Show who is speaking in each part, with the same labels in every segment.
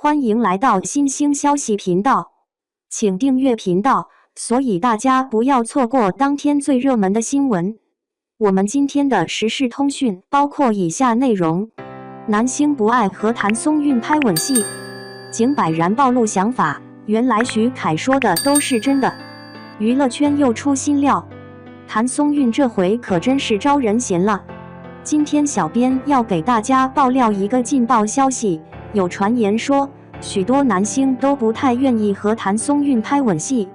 Speaker 1: 欢迎来到新兴消息频道，请订阅频道，所以大家不要错过当天最热门的新闻。我们今天的时事通讯包括以下内容：男星不爱和谭松韵拍吻戏，井柏然暴露想法，原来徐凯说的都是真的。娱乐圈又出新料，谭松韵这回可真是招人嫌了。今天小编要给大家爆料一个劲爆消息，有传言说许多男星都不太愿意和谭松韵拍吻戏，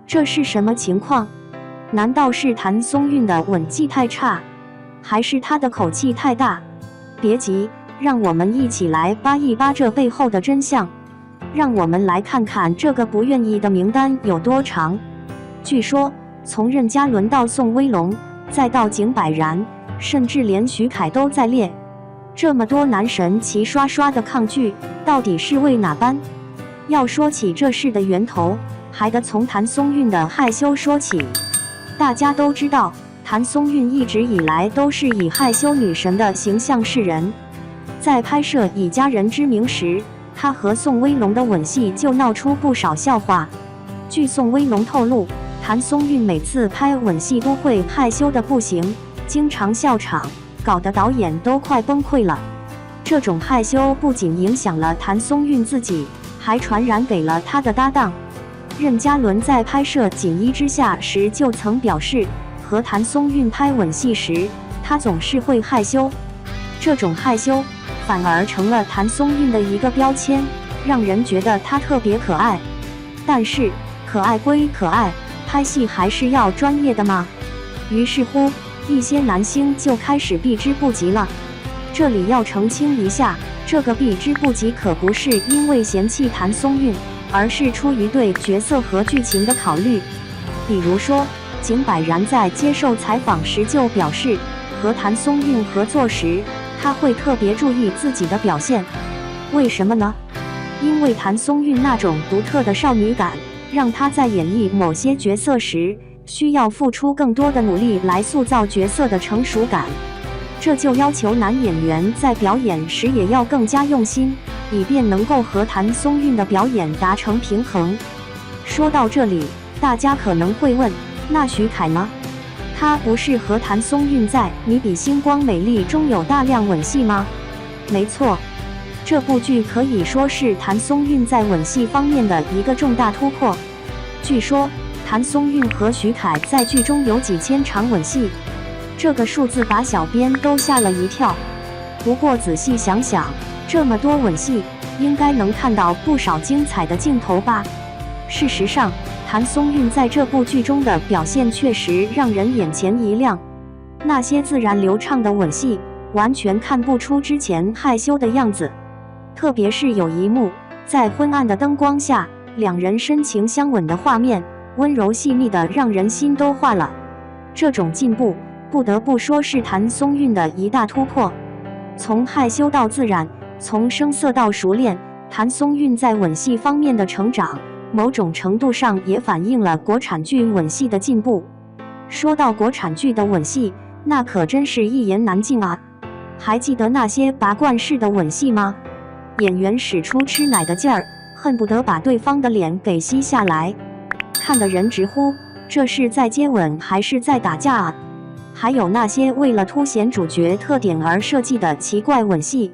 Speaker 1: 这是什么情况？难道是谭松韵的吻技太差，还是她的口气太大？别急，让我们一起来扒一扒这背后的真相。让我们来看看这个不愿意的名单有多长。据说从任嘉伦到宋威龙，再到井柏然，甚至连徐凯都在列。这么多男神齐刷刷的抗拒，到底是为哪般？要说起这事的源头，还得从谭松韵的害羞说起。大家都知道，谭松韵一直以来都是以害羞女神的形象示人。在拍摄《以家人之名》时，她和宋威龙的吻戏就闹出不少笑话。据宋威龙透露，谭松韵每次拍吻戏都会害羞的不行，经常笑场，搞得导演都快崩溃了。这种害羞不仅影响了谭松韵自己，还传染给了她的搭档。任嘉伦在拍摄《锦衣之下》时就曾表示，和谭松韵拍吻戏时，他总是会害羞。这种害羞反而成了谭松韵的一个标签，让人觉得她特别可爱。但是可爱归可爱，拍戏还是要专业的嘛。于是乎，一些男星就开始避之不及了。这里要澄清一下，这个避之不及可不是因为嫌弃谭松韵，而是出于对角色和剧情的考虑。比如说，井柏然在接受采访时就表示，和谭松韵合作时，他会特别注意自己的表现。为什么呢？因为谭松韵那种独特的少女感，让她在演绎某些角色时，需要付出更多的努力来塑造角色的成熟感。这就要求男演员在表演时也要更加用心，以便能够和谭松韵的表演达成平衡。说到这里，大家可能会问，那徐凯呢？他不是和谭松韵在《你比星光美丽》中有大量吻戏吗？没错，这部剧可以说是谭松韵在吻戏方面的一个重大突破。据说谭松韵和徐凯在剧中有几千场吻戏，这个数字把小编都吓了一跳。不过仔细想想，这么多吻戏，应该能看到不少精彩的镜头吧。事实上，谭松韵在这部剧中的表现确实让人眼前一亮。那些自然流畅的吻戏，完全看不出之前害羞的样子。特别是有一幕，在昏暗的灯光下，两人深情相吻的画面，温柔细腻的让人心都化了。这种进步，不得不说是谭松韵的一大突破。从害羞到自然，从生涩到熟练，谭松韵在吻戏方面的成长，某种程度上也反映了国产剧吻戏的进步。说到国产剧的吻戏，那可真是一言难尽啊！还记得那些拔罐式的吻戏吗？演员使出吃奶的劲儿，恨不得把对方的脸给吸下来，看得人直呼这是在接吻还是在打架啊！还有那些为了凸显主角特点而设计的奇怪吻戏，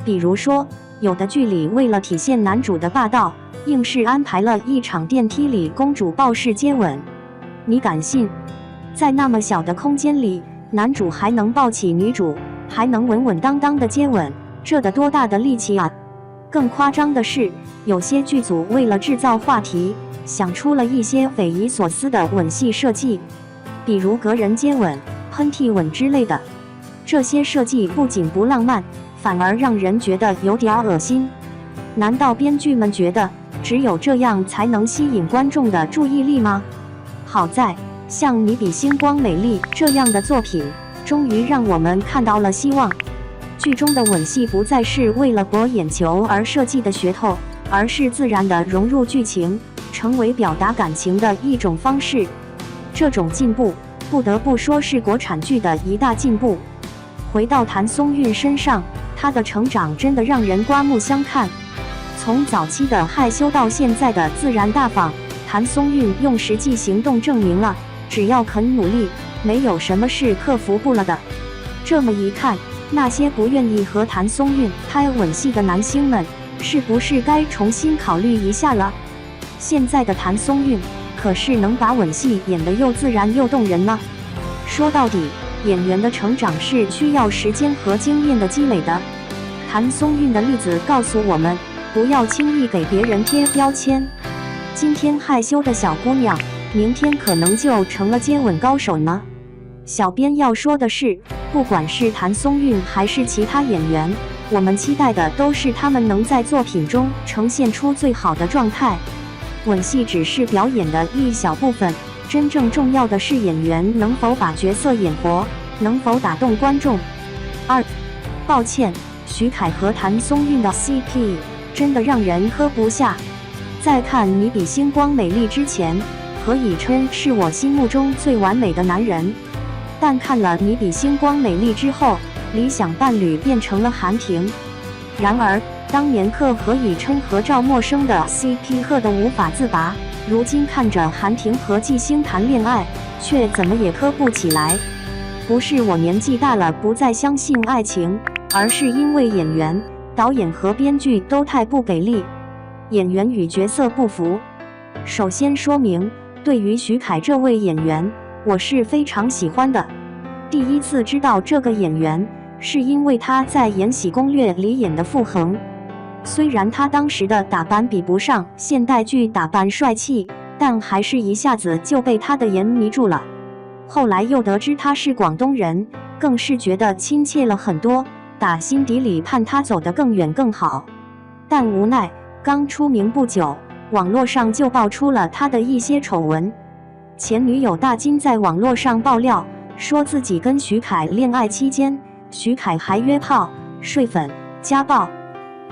Speaker 1: 比如说有的剧里为了体现男主的霸道，硬是安排了一场电梯里公主抱式接吻。你敢信？在那么小的空间里，男主还能抱起女主，还能稳稳当当的接吻，这得多大的力气啊！更夸张的是，有些剧组为了制造话题，想出了一些匪夷所思的吻戏设计，比如隔人接吻、喷嚏吻之类的。这些设计不仅不浪漫，反而让人觉得有点恶心。难道编剧们觉得只有这样才能吸引观众的注意力吗？好在像《你比星光美丽》这样的作品，终于让我们看到了希望。剧中的吻戏不再是为了博眼球而设计的噱头，而是自然地融入剧情，成为表达感情的一种方式。这种进步，不得不说是国产剧的一大进步。回到谭松韵身上，她的成长真的让人刮目相看。从早期的害羞到现在的自然大方，谭松韵用实际行动证明了，只要肯努力，没有什么是克服不了的。这么一看，那些不愿意和谭松韵拍吻戏的男星们，是不是该重新考虑一下了？现在的谭松韵可是能把吻戏演得又自然又动人呢。说到底，演员的成长是需要时间和经验的积累的。谭松韵的例子告诉我们，不要轻易给别人贴标签。今天害羞的小姑娘，明天可能就成了接吻高手呢。小编要说的是，不管是谭松韵还是其他演员，我们期待的都是他们能在作品中呈现出最好的状态。吻戏只是表演的一小部分，真正重要的是演员能否把角色演活，能否打动观众。抱歉，徐凯和谭松韵的 CP 真的让人喝不下。在看《你比星光美丽》之前，何以琛是我心目中最完美的男人，但看了《你比星光美丽》之后，理想伴侣变成了韩婷。然而当年磕何以琛和赵默笙的 CP 磕得无法自拔，如今看着韩婷和纪星谈恋爱，却怎么也磕不起来。不是我年纪大了不再相信爱情，而是因为演员、导演和编剧都太不给力，演员与角色不符。首先说明，对于徐凯这位演员，我是非常喜欢的。第一次知道这个演员，是因为他在《延禧攻略》里演的傅恒。虽然他当时的打扮比不上现代剧打扮帅气，但还是一下子就被他的颜迷住了。后来又得知他是广东人，更是觉得亲切了很多，打心底里盼他走得更远更好。但无奈刚出名不久，网络上就爆出了他的一些丑闻。前女友大金在网络上爆料，说自己跟徐凯恋爱期间，徐凯还约炮、睡粉、家暴。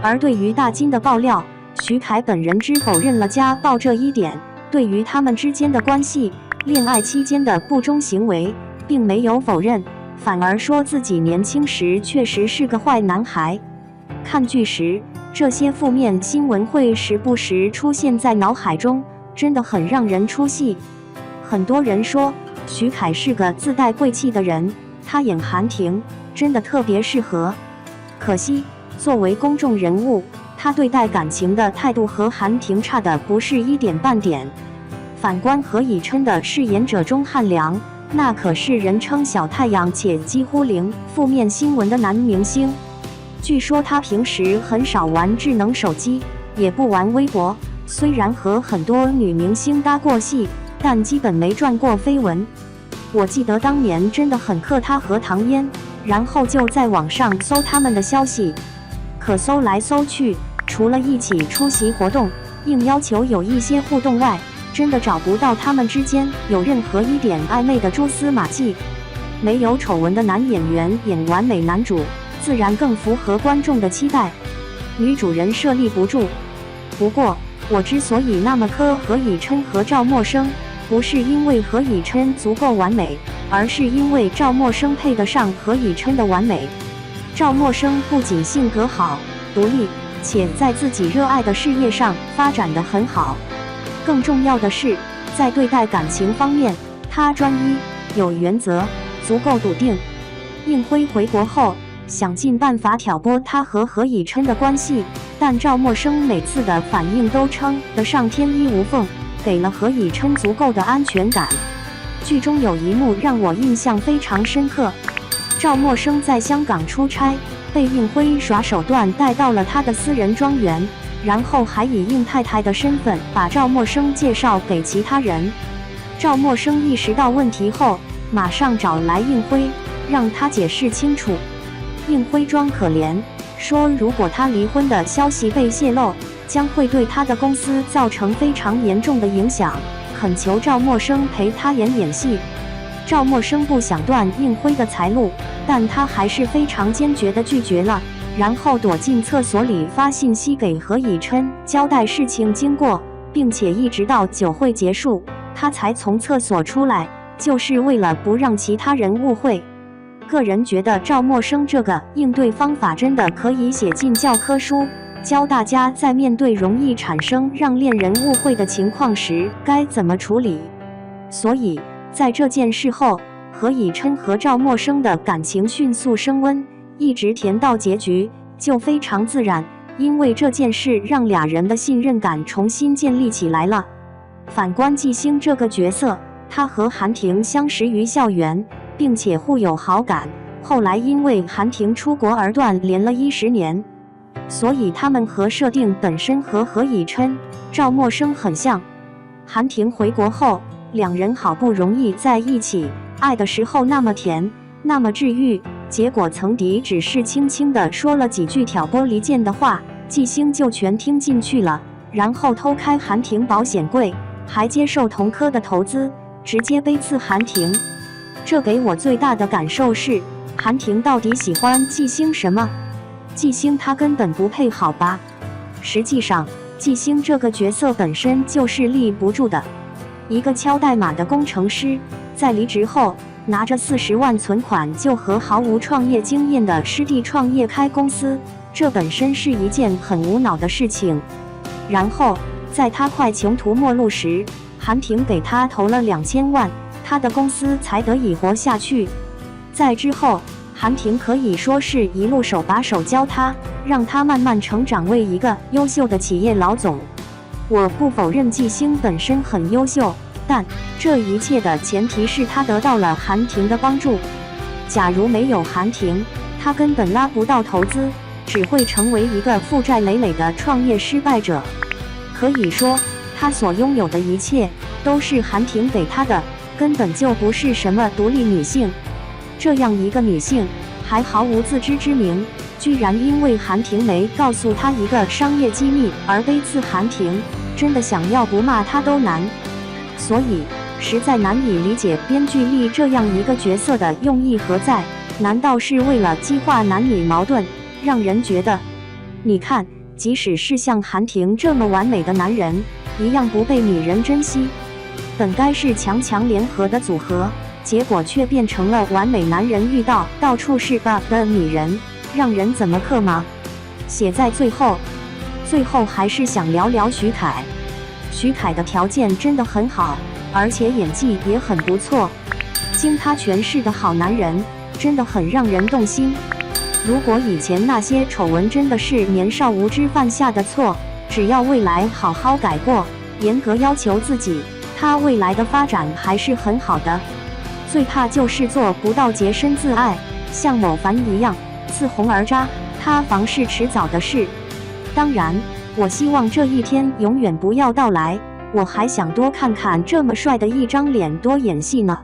Speaker 1: 而对于大金的爆料，徐凯本人只否认了家暴这一点，对于他们之间的关系、恋爱期间的不忠行为，并没有否认，反而说自己年轻时确实是个坏男孩。看剧时，这些负面新闻会时不时出现在脑海中，真的很让人出戏。很多人说徐凯是个自带贵气的人，他演韩婷真的特别适合。可惜作为公众人物，他对待感情的态度和韩婷差的不是一点半点。反观何以琛的饰演者钟汉良，那可是人称小太阳且几乎零负面新闻的男明星。据说他平时很少玩智能手机，也不玩微博，虽然和很多女明星搭过戏，但基本没赚过绯闻。我记得当年真的很克他和唐嫣，然后就在网上搜他们的消息，可搜来搜去，除了一起出席活动，硬要求有一些互动外，真的找不到他们之间有任何一点暧昧的蛛丝马迹。没有丑闻的男演员演完美男主，自然更符合观众的期待，女主人设立不住。不过我之所以那么磕何以琛和赵默笙，不是因为何以琛足够完美，而是因为赵默笙配得上何以琛的完美。赵默笙不仅性格好、独立，且在自己热爱的事业上发展得很好。更重要的是，在对待感情方面，他专一、有原则，足够笃定。应辉回国后，想尽办法挑拨他和何以琛的关系，但赵默笙每次的反应都称得上天衣无缝，给了何以琛足够的安全感。剧中有一幕让我印象非常深刻，赵默笙在香港出差，被应辉耍手段带到了他的私人庄园，然后还以应太太的身份把赵默笙介绍给其他人。赵默笙意识到问题后，马上找来应辉，让他解释清楚。应辉装可怜，说如果他离婚的消息被泄露，将会对他的公司造成非常严重的影响，恳求赵默笙陪他演戏。赵默笙不想断应辉的财路，但他还是非常坚决地拒绝了，然后躲进厕所里发信息给何以琛交代事情经过，并且一直到酒会结束，他才从厕所出来，就是为了不让其他人误会。个人觉得赵默笙这个应对方法真的可以写进教科书，教大家在面对容易产生让恋人误会的情况时该怎么处理。所以，在这件事后，何以琛和赵默笙的感情迅速升温，一直甜到结局，就非常自然。因为这件事让俩人的信任感重新建立起来了。反观纪星这个角色，他和韩婷相识于校园，并且互有好感，后来因为韩婷出国而断联了10年，所以他们和设定本身和何以琛、赵默笙很像。韩婷回国后，两人好不容易在一起，爱的时候那么甜，那么治愈，结果曾迪只是轻轻地说了几句挑拨离间的话，纪星就全听进去了，然后偷开韩婷保险柜，还接受同科的投资，直接背刺韩婷。这给我最大的感受是，韩婷到底喜欢纪星什么？纪星他根本不配好吧？实际上，纪星这个角色本身就是立不住的。一个敲代码的工程师，在离职后拿着40万存款就和毫无创业经验的师弟创业开公司，这本身是一件很无脑的事情。然后在他快穷途末路时，韩婷给他投了2000万，他的公司才得以活下去。在之后，韩婷可以说是一路手把手教他，让他慢慢成长为一个优秀的企业老总。我不否认纪星本身很优秀，但这一切的前提是他得到了韩婷的帮助。假如没有韩婷，他根本拉不到投资，只会成为一个负债累累的创业失败者。可以说，他所拥有的一切都是韩婷给他的，根本就不是什么独立女性。这样一个女性，还毫无自知之明，居然因为韩婷没告诉她一个商业机密而背刺韩婷，真的想要不骂她都难。所以，实在难以理解编剧立这样一个角色的用意何在？难道是为了激化男女矛盾，让人觉得，你看，即使是像韩婷这么完美的男人，一样不被女人珍惜？本该是强强联合的组合，结果却变成了完美男人遇到到处是 bug 的女人，让人怎么嗑吗？写在最后还是想聊聊徐凯。徐凯的条件真的很好，而且演技也很不错，经他诠释的好男人，真的很让人动心。如果以前那些丑闻真的是年少无知犯下的错，只要未来好好改过，严格要求自己，他未来的发展还是很好的。最怕就是做不到洁身自爱，像某凡一样刺红而渣，塌房是迟早的事。当然，我希望这一天永远不要到来，我还想多看看这么帅的一张脸，多演戏呢。